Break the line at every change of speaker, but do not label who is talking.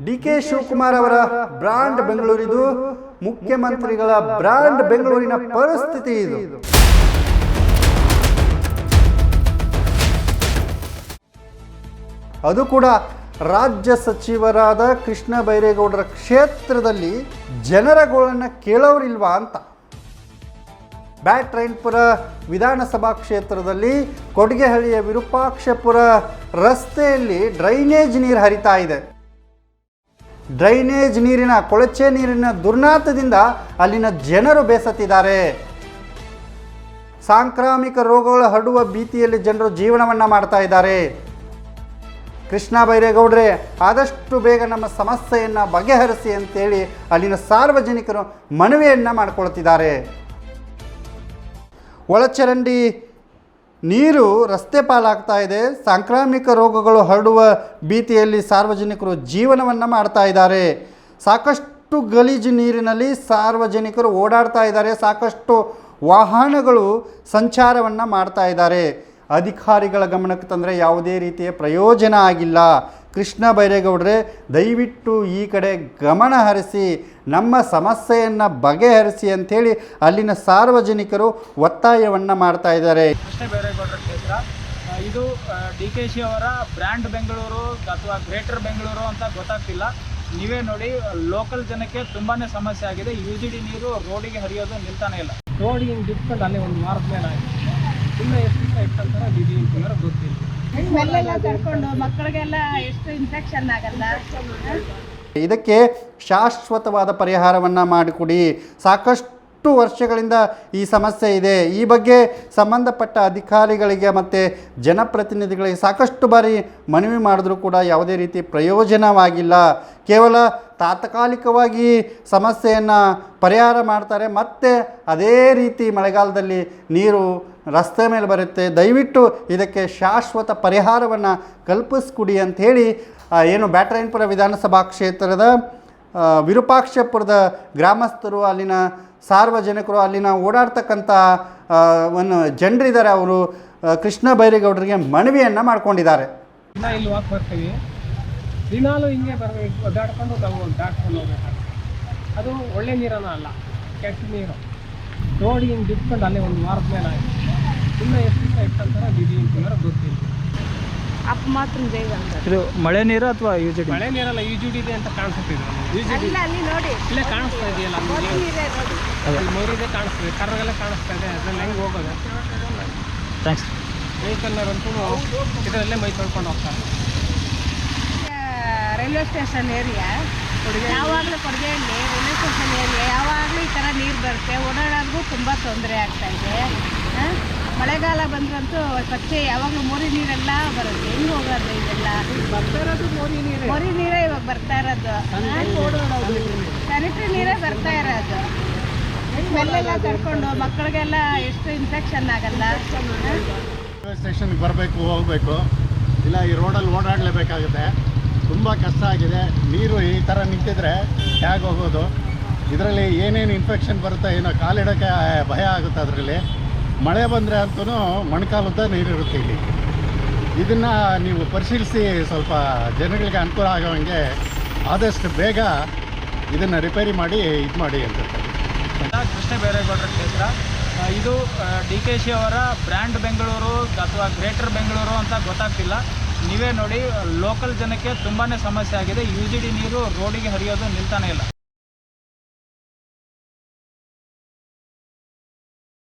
ಡಿ.ಕೆ. ಶಿವಕುಮಾರ್ ಅವರ ಬ್ರಾಂಡ್ ಬೆಂಗಳೂರಿದು, ಮುಖ್ಯಮಂತ್ರಿಗಳ ಬ್ರಾಂಡ್ ಬೆಂಗಳೂರಿನ ಪರಿಸ್ಥಿತಿ ಇದು. ಅದು ಕೂಡ ರಾಜ್ಯ ಸಚಿವರಾದ ಕೃಷ್ಣ ಬೈರೇಗೌಡರ ಕ್ಷೇತ್ರದಲ್ಲಿ ಜನರ ಗೋಳನ್ನು ಕೇಳೋರಿಲ್ವಾ ಅಂತ. ಬ್ಯಾಟರಾಯನಪುರ ವಿಧಾನಸಭಾ ಕ್ಷೇತ್ರದಲ್ಲಿ ಕೊಡಿಗೆಹಳ್ಳಿಯ ವಿರೂಪಾಕ್ಷಪುರ ರಸ್ತೆಯಲ್ಲಿ ಡ್ರೈನೇಜ್ ನೀರು ಹರಿತಾ ಇದೆ. ಡ್ರೈನೇಜ್ ನೀರಿನ ಕೊಳಚೆ ನೀರಿನ ದುರ್ನಾತದಿಂದ ಅಲ್ಲಿನ ಜನರು ಬೇಸತ್ತಿದ್ದಾರೆ. ಸಾಂಕ್ರಾಮಿಕ ರೋಗಗಳು ಹರಡುವ ಭೀತಿಯಲ್ಲಿ ಜನರು ಜೀವನವನ್ನು ಮಾಡ್ತಾ ಇದ್ದಾರೆ. ಕೃಷ್ಣ ಬೈರೇಗೌಡ್ರೆ, ಆದಷ್ಟು ಬೇಗ ನಮ್ಮ ಸಮಸ್ಯೆಯನ್ನು ಬಗೆಹರಿಸಿ ಅಂತೇಳಿ ಅಲ್ಲಿನ ಸಾರ್ವಜನಿಕರು ಮನವಿಯನ್ನು ಮಾಡಿಕೊಳ್ತಿದ್ದಾರೆ. ಒಳಚರಂಡಿ ನೀರು ರಸ್ತೆ ಪಾಲಾಗ್ತಾ ಇದೆ. ಸಾಂಕ್ರಾಮಿಕ ರೋಗಗಳು ಹರಡುವ ಭೀತಿಯಲ್ಲಿ ಸಾರ್ವಜನಿಕರು ಜೀವನವನ್ನು ಮಾಡ್ತಾ ಇದ್ದಾರೆ. ಸಾಕಷ್ಟು ಗಲೀಜು ನೀರಿನಲ್ಲಿ ಸಾರ್ವಜನಿಕರು ಓಡಾಡ್ತಾ ಇದ್ದಾರೆ. ಸಾಕಷ್ಟು ವಾಹನಗಳು ಸಂಚಾರವನ್ನು ಮಾಡ್ತಾ ಇದ್ದಾರೆ. ಅಧಿಕಾರಿಗಳ ಗಮನಕ್ಕೆ ತಂದರೆ ಯಾವುದೇ ರೀತಿಯ ಪ್ರಯೋಜನ ಆಗಿಲ್ಲ. ಕೃಷ್ಣ ಬೈರೇಗೌಡ್ರೆ, ದಯವಿಟ್ಟು ಈ ಕಡೆ ಗಮನ ಹರಿಸಿ ನಮ್ಮ ಸಮಸ್ಯೆಯನ್ನು ಬಗೆಹರಿಸಿ ಅಂಥೇಳಿ ಅಲ್ಲಿನ ಸಾರ್ವಜನಿಕರು ಒತ್ತಾಯವನ್ನು ಮಾಡ್ತಾ ಇದ್ದಾರೆ.
ಕೃಷ್ಣ ಬೈರೇಗೌಡರ ಕ್ಷೇತ್ರ ಇದು ಡಿ.ಕೆ. ಶಿ ಅವರ ಬ್ರ್ಯಾಂಡ್ ಬೆಂಗಳೂರು ಅಥವಾ ಗ್ರೇಟರ್ ಬೆಂಗಳೂರು ಅಂತ ಗೊತ್ತಾಗ್ತಿಲ್ಲ. ನೀವೇ ನೋಡಿ, ಲೋಕಲ್ ಜನಕ್ಕೆ ತುಂಬಾ ಸಮಸ್ಯೆ ಆಗಿದೆ. UGD ನೀರು ರೋಡಿಗೆ ಹರಿಯೋದು ನಿಲ್ತಾನೆ ಇಲ್ಲ. ರೋಡಿಗೆ ಹಿಂಗೆ ಬಿಟ್ಕೊಂಡು ಅಲ್ಲೇ ಒಂದು ವಾರದ ಮೇಲೆ ಆಗಿದೆ. ಇನ್ನು ಎಷ್ಟು ದಿವಸ ಇಟ್ಟಂತಾರೆ ಅಂತಾರೆ ಗೊತ್ತಿಲ್ಲ.
ಸ್ಮೆಲ್ಲೆಲ್ಲ ತಡ್ಕೊಂಡು ಮಕ್ಕಳಿಗೆಲ್ಲ ಎಷ್ಟು ಇನ್ಫೆಕ್ಷನ್ ಆಗಲ್ಲ.
ಇದಕ್ಕೆ ಶಾಶ್ವತವಾದ ಪರಿಹಾರವನ್ನು ಮಾಡಿಕೊಡಿ. ಸಾಕಷ್ಟು ವರ್ಷಗಳಿಂದ ಈ ಸಮಸ್ಯೆ ಇದೆ. ಈ ಬಗ್ಗೆ ಸಂಬಂಧಪಟ್ಟ ಅಧಿಕಾರಿಗಳಿಗೆ ಮತ್ತು ಜನಪ್ರತಿನಿಧಿಗಳಿಗೆ ಸಾಕಷ್ಟು ಬಾರಿ ಮನವಿ ಮಾಡಿದ್ರೂ ಕೂಡ ಯಾವುದೇ ರೀತಿ ಪ್ರಯೋಜನವಾಗಿಲ್ಲ. ಕೇವಲ ತಾತ್ಕಾಲಿಕವಾಗಿ ಸಮಸ್ಯೆಯನ್ನು ಪರಿಹಾರ ಮಾಡ್ತಾರೆ, ಮತ್ತು ಅದೇ ರೀತಿ ಮಳೆಗಾಲದಲ್ಲಿ ನೀರು ರಸ್ತೆ ಮೇಲೆ ಬರುತ್ತೆ. ದಯವಿಟ್ಟು ಇದಕ್ಕೆ ಶಾಶ್ವತ ಪರಿಹಾರವನ್ನು ಕಲ್ಪಿಸ್ಕೊಡಿ ಅಂಥೇಳಿ ಏನು ಬ್ಯಾಟರಾಯನಪುರ ವಿಧಾನಸಭಾ ಕ್ಷೇತ್ರದ ವಿರೂಪಾಕ್ಷಪುರದ ಗ್ರಾಮಸ್ಥರು, ಅಲ್ಲಿನ ಸಾರ್ವಜನಿಕರು, ಅಲ್ಲಿನ ಓಡಾಡ್ತಕ್ಕಂಥ ಒಂದು ಜನರಿದ್ದಾರೆ, ಅವರು ಕೃಷ್ಣ ಬೈರೇಗೌಡರಿಗೆ ಮನವಿಯನ್ನು ಮಾಡ್ಕೊಂಡಿದ್ದಾರೆ.
ಇಲ್ಲಿ ವಾಕ್ ಬರ್ತೀವಿ, ದಿನಾಲು ಹಿಂಗೆ ಬರಬೇಕು, ಒದ್ದಾಡ್ಕೊಂಡು ದಾಟ್ಕೊಂಡು ಹೋಗ್ಬೇಕಾಗುತ್ತೆ. ಅದು ಒಳ್ಳೆ ನೀರನ್ನು ಅಲ್ಲ, ಕೆಟ್ಟ ನೀರು. ರೋಡಿಗೆ ಹಿಂಗೆ ಬಿಟ್ಕೊಂಡು ಅಲ್ಲೇ ಒಂದು ವಾರದ ಮೇಲೆ ಆಗಿದೆ. ಇನ್ನು ಎಷ್ಟು ದಿವಸ ಇಟ್ಟಂತಾರೆ ಅಂತಾರೆ ಗೊತ್ತಿಲ್ಲ.
ಅಪ್ಪ ಮಾತ್ರ
ಇದು ಮಳೆ ನೀರು ಅಥವಾ UGD? ಮಳೆ ನೀರಲ್ಲ, UGD ಇದೆ ಅಂತ ಕಾಣಿಸುತ್ತೆ.
ಅಲ್ಲಿ ನೋಡಿ,
ಇಲ್ಲೇ ಕಾಣಿಸ್ತಾ ಇದೆಯಲ್ಲ, ಮೋರಿದೆ ಕಾಣಿಸ್ತದೆ, ಕರ್ರಗೆಲ್ಲ ಕಾಣಿಸ್ತಾ ಇದೆ. ಅದ್ರಲ್ಲಿ ಹೆಂಗೆ ಹೋಗೋದು? ಥ್ಯಾಂಕ್ಸ್. ವೆಹಿಕಲ್ನವರಂತೂ ಇದರಲ್ಲೇ ಮೈ ತೊಳ್ಕೊಂಡು ಹೋಗ್ತಾರೆ.
ರೈಲ್ವೆ ಸ್ಟೇಷನ್ ಏರಿಯಾ, ಯಾವಾಗಲೂ ಕೊಡಗೆಹಳ್ಳಿ ರೈಲ್ವೆ ಸ್ಟೇಷನ್ ಏರಿಯಾ, ಯಾವಾಗಲೂ ಈ ಥರ ನೀರು ಬರುತ್ತೆ. ಓಡಾಡೋದು ತುಂಬ ತೊಂದರೆ ಆಗ್ತಾ ಇದೆ. ಮಳೆಗಾಲ ಬಂದ್ರಂತೂ ಪಚ್ಚೆ ಯಾವಾಗಲೂ ಮೋರಿ ನೀರೆಲ್ಲ ಬರುತ್ತೆ. ಹೆಂಗೆ ಹೋಗೋದು? ಇದೆಲ್ಲ
ಬರ್ತಾ ಇರೋದು
ಮೋರಿ ನೀರೇ ಇವಾಗ ಬರ್ತಾ ಇರೋದು. ಸ್ಯಾನಿಟ್ರಿ ನೀರೇ ಬರ್ತಾ ಇರೋದು. ಸ್ಮೆಲ್ಲೆಲ್ಲ ತಡ್ಕೊಂಡು ಮಕ್ಕಳಿಗೆಲ್ಲ ಎಷ್ಟು ಇನ್ಫೆಕ್ಷನ್ ಆಗಲ್ಲ.
ರೈಲ್ವೆ ಸ್ಟೇಷನ್ಗೆ ಬರಬೇಕು, ಹೋಗಬೇಕು, ಇಲ್ಲ ಈ ರೋಡಲ್ಲಿ ಓಡಾಡಲೇಬೇಕಾಗುತ್ತೆ. ತುಂಬ ಕಷ್ಟ ಆಗಿದೆ. ನೀರು ಈ ಥರ ನಿಂತಿದ್ರೆ ಹೇಗೆ ಹೋಗೋದು? ಇದರಲ್ಲಿ ಏನೇನು ಇನ್ಫೆಕ್ಷನ್ ಬರುತ್ತೆ ಏನೋ, ಕಾಲಿಡೋಕ್ಕೆ ಭಯ ಆಗುತ್ತೆ. ಅದರಲ್ಲಿ ಮಳೆ ಬಂದರೆ ಅಂತೂ ಮೊಣಕಾಲುದ್ದ ನೀರಿರುತ್ತೆ ಇಲ್ಲಿ. ಇದನ್ನು ನೀವು ಪರಿಶೀಲಿಸಿ ಸ್ವಲ್ಪ ಜನಗಳಿಗೆ ಅನುಕೂಲ ಆಗೋಂಗೆ ಆದಷ್ಟು ಬೇಗ ಇದನ್ನು ರಿಪೇರಿ ಮಾಡಿ ಇದು ಮಾಡಿ ಅಂತ.
ಕೃಷ್ಣ ಬೈರೇಗೌಡರ ಕ್ಷೇತ್ರ ಇದು ಡಿ.ಕೆ. ಶಿ ಅವರ ಬ್ರ್ಯಾಂಡ್ ಬೆಂಗಳೂರು ಅಥವಾ ಗ್ರೇಟರ್ ಬೆಂಗಳೂರು ಅಂತ ಗೊತ್ತಾಗ್ತಿಲ್ಲ. ನೀವೇ ನೋಡಿ, ಲೋಕಲ್ ಜನಕ್ಕೆ ತುಂಬಾ ಸಮಸ್ಯೆ ಆಗಿದೆ. UGD ನೀರು ರೋಡಿಗೆ ಹರಿಯೋದು ನಿಲ್ತಾನೆ ಇಲ್ಲ.